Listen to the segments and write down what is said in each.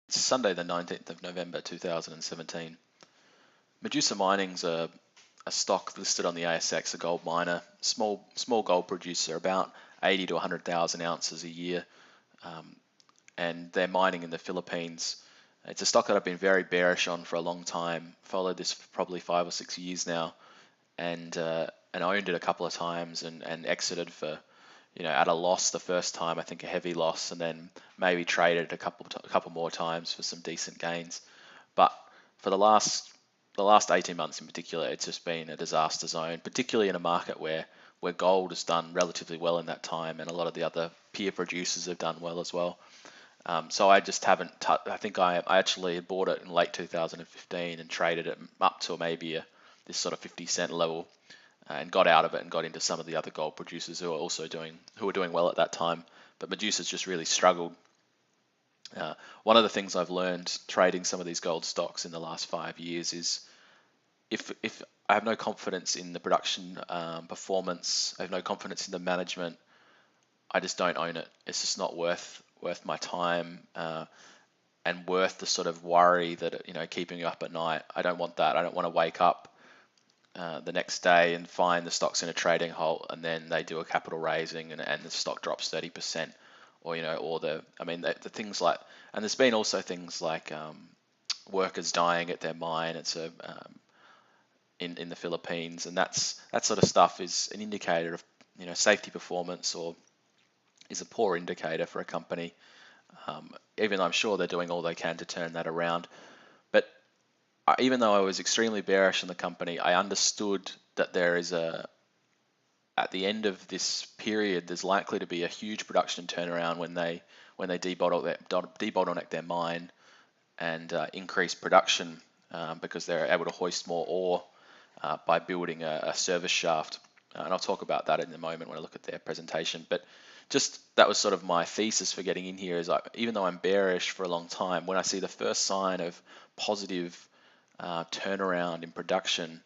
It's Sunday, the 19th of November 2017. Medusa Mining's a stock listed on the ASX, a gold miner, small gold producer, about 80 to 100,000 ounces a year, um, and they're mining in the Philippines. It's a stock that I've been very bearish on for a long time. Followed this for probably 5 or 6 years now, and owned it a couple of times and exited for at a loss the first time, I think a heavy loss, and then maybe traded a couple more times for some decent gains. But for the last 18 months in particular, it's just been a disaster zone, particularly in a market where gold has done relatively well in that time, and a lot of the other peer producers have done well as well. So I just haven't. I think I actually bought it in late 2015 and traded it up to maybe this sort of 50 cent level, and got out of it and got into some of the other gold producers who were doing well at that time. But Medusa's just really struggled. One of the things I've learned trading some of these gold stocks in the last 5 years is if I have no confidence in the production performance, I have no confidence in the management, I just don't own it. It's just not worth my time, and worth the sort of worry that keeping you up at night. I don't want that. I don't want to wake up the next day and find the stock's in a trading halt, and then they do a capital raising and the stock drops 30%, the things like, and there's been also things like workers dying at their mine. It's in the Philippines, and that sort of stuff is an indicator of safety performance, or is a poor indicator for a company. Even though I'm sure they're doing all they can to turn that around. But even though I was extremely bearish on the company, I understood that at the end of this period, there's likely to be a huge production turnaround when they debottleneck their mine and increase production, because they're able to hoist more ore by building a service shaft. And I'll talk about that in a moment when I look at their presentation. But just that was sort of my thesis for getting in here, is even though I'm bearish for a long time, when I see the first sign of positive turnaround in production,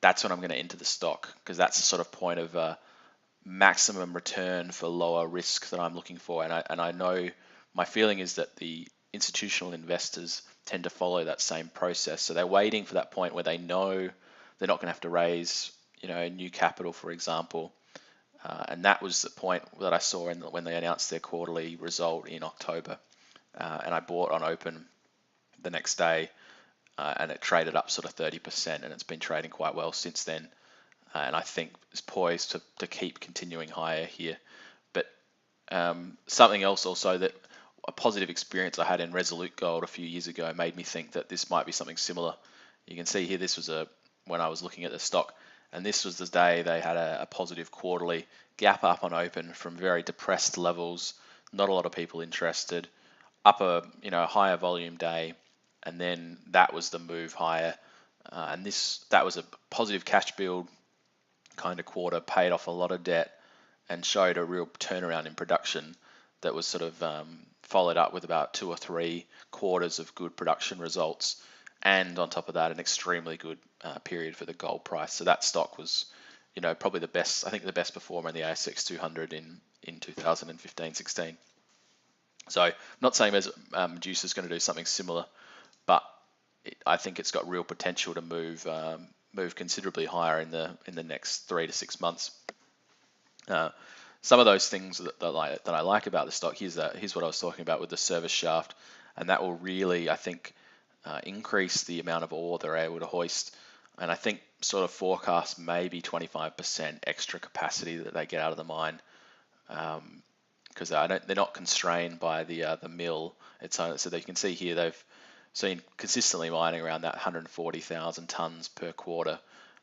that's when I'm going to enter the stock, because that's the sort of point of maximum return for lower risk that I'm looking for. And I know my feeling is that the institutional investors tend to follow that same process. So they're waiting for that point where they know they're not going to have to raise new capital, for example. And that was the point that I saw when they announced their quarterly result in October. And I bought on open the next day, and it traded up sort of 30%, and it's been trading quite well since then. And I think it's poised to keep continuing higher here. But something else also, that a positive experience I had in Resolute Gold a few years ago made me think that this might be something similar. You can see here, this was when I was looking at the stock, and this was the day they had a positive quarterly gap up on open from very depressed levels, not a lot of people interested, up a higher volume day, and then that was the move higher. And that was a positive cash build kind of quarter, paid off a lot of debt, and showed a real turnaround in production that was sort of followed up with about 2 or 3 quarters of good production results, and on top of that, an extremely good period for the gold price. So that stock was, probably the best, I think the best performer in the ASX 200 in 2015-16. So I'm not saying Medusa is going to do something similar, but I think it's got real potential to move considerably higher in the next 3 to 6 months. Some of those things that I like about the stock, here's what I was talking about with the service shaft, and that will really, I think, increase the amount of ore they're able to hoist, and I think sort of forecast maybe 25% extra capacity that they get out of the mine, because they're not constrained by the mill. So you can see here they've seen consistently mining around that 140,000 tons per quarter.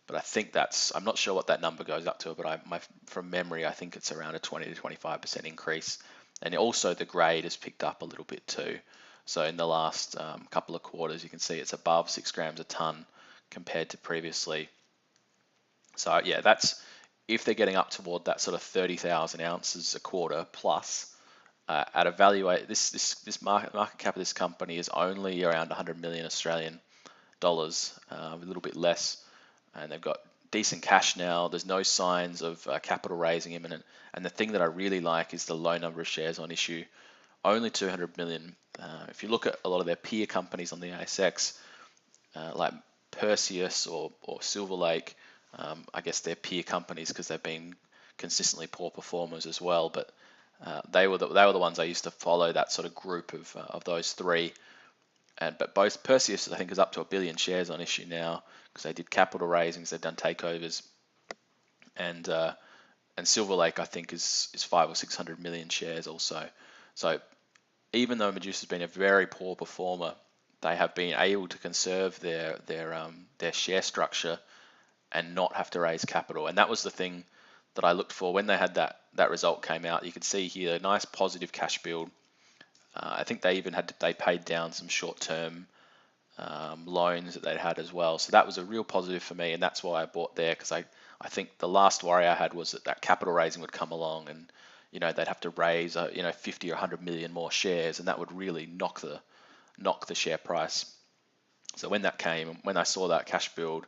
But I think I'm not sure what that number goes up to, but from memory, I think it's around a 20 to 25% increase. And also the grade has picked up a little bit too. So in the last couple of quarters, you can see it's above 6 grams a ton compared to previously. So yeah, that's if they're getting up toward that sort of 30,000 ounces a quarter plus. At evaluate this market cap of this company is only around 100 million Australian dollars, a little bit less, and they've got decent cash now. There's no signs of capital raising imminent, and the thing that I really like is the low number of shares on issue, only 200 million If you look at a lot of their peer companies on the ASX, like Perseus or Silver Lake, I guess they're peer companies because they've been consistently poor performers as well. But they were the ones I used to follow, that sort of group of those three. But both Perseus, I think, is up to 1 billion shares on issue now because they did capital raisings, they've done takeovers, and Silver Lake, I think, is 500 or 600 million shares also. So even though Medusa's been a very poor performer, they have been able to conserve their share structure and not have to raise capital. And that was the thing that I looked for when they had that result came out. You could see here a nice positive cash build. I think they even they paid down some short-term loans that they'd had as well. So that was a real positive for me, and that's why I bought there, because I think the last worry I had was that capital raising would come along and they'd have to raise 50 or 100 million more shares, and that would really knock the share price. So when that came, when I saw that cash build,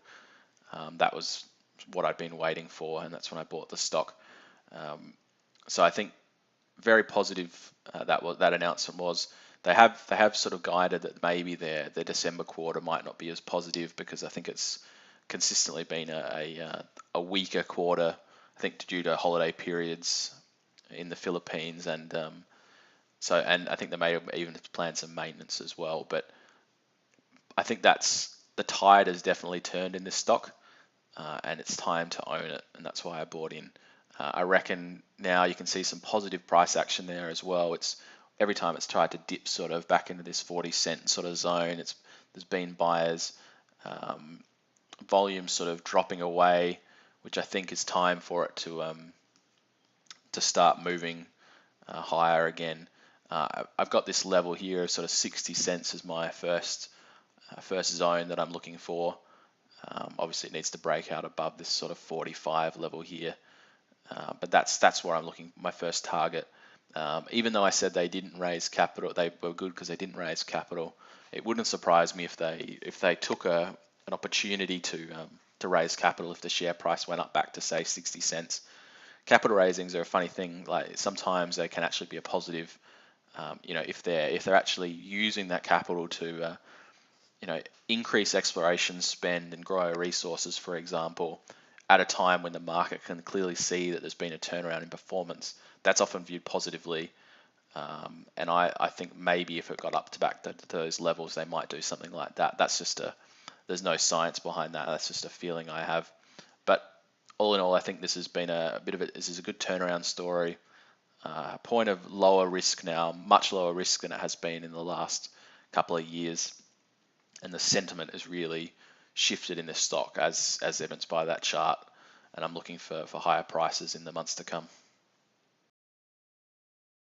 that was what I'd been waiting for, and that's when I bought the stock. So I think very positive that announcement was. They have sort of guided that maybe their December quarter might not be as positive, because I think it's consistently been a weaker quarter. I think due to holiday periods in the Philippines, and I think they may have even planned some maintenance as well. But I think that's the tide has definitely turned in this stock, and it's time to own it, and that's why I bought in. I reckon now you can see some positive price action there as well. It's every time it's tried to dip sort of back into this 40-cent sort of zone, there's been buyers, volume sort of dropping away, which I think is time for it to start moving higher again. I've got this level here of sort of 60 cents as my first zone that I'm looking for. Obviously, it needs to break out above this sort of 45 level here, but that's where I'm looking. My first target. Even though I said they didn't raise capital, they were good because they didn't raise capital. It wouldn't surprise me if they took an opportunity to raise capital if the share price went up back to, say, 60 cents. Capital raisings are a funny thing. Like, sometimes they can actually be a positive. If they're actually using that capital to increase exploration spend and grow resources, for example, at a time when the market can clearly see that there's been a turnaround in performance, that's often viewed positively. And I think maybe if it got up to back to those levels, they might do something like that. There's no science behind that. That's just a feeling I have. But all in all, I think this has been this is a good turnaround story. Point of lower risk now, much lower risk than it has been in the last couple of years. And the sentiment has really shifted in this stock, as evidenced by that chart. And I'm looking for higher prices in the months to come.